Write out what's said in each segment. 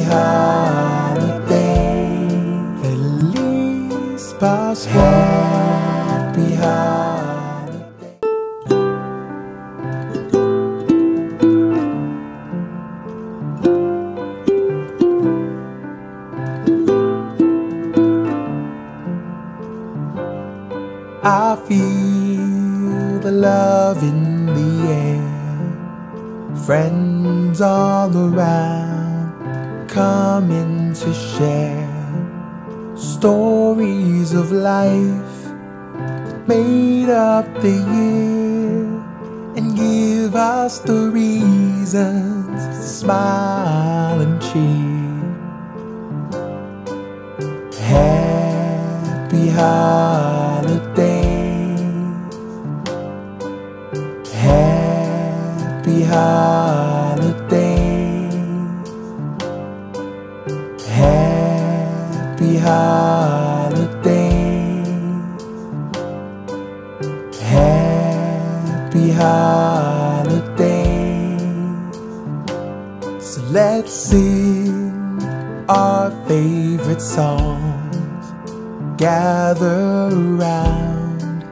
holiday. Feliz Pascua, happy holiday. I feel the love in the air, friends all around, coming to share stories of life that made up the year and give us the reasons to smile and cheer. Happy holidays, happy holidays, happy holidays, happy holidays. So let's sing our favorite songs, gather around,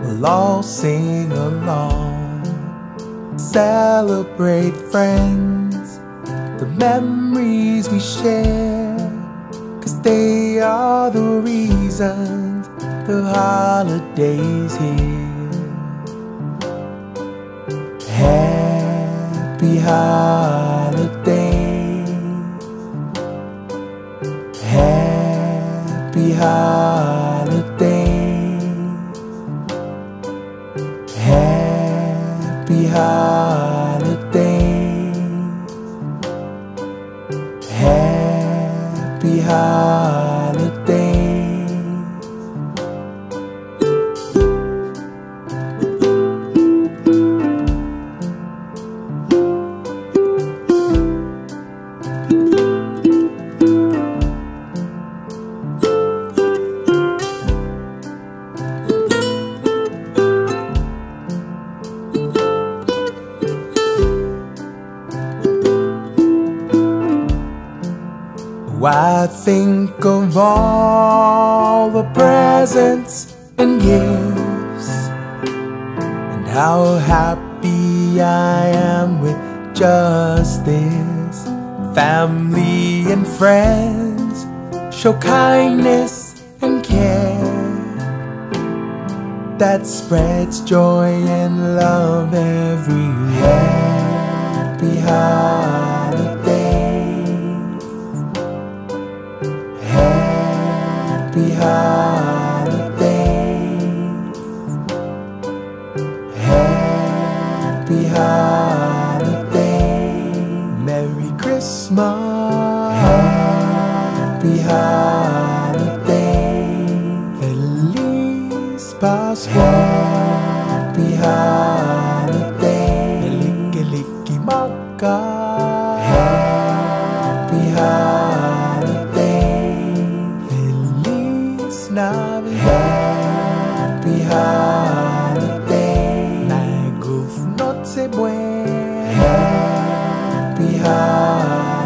we'll all sing along, celebrate friends, the memories we share, 'cause they are the reasons the holiday's here. Happy holidays, happy holidays, happy holidays, happy holidays. I think of all the presents and gifts, and how happy I am with just this. Family and friends show kindness and care that spreads joy and love everywhere. Happy holidays, happy holidays, happy holidays. Merry Christmas, happy holidays. Feliz Pascua, happy holidays. Kalikimaka, happy holidays. Feliz Navidad, happy holidays. Naguf Noche Buena, happy holidays.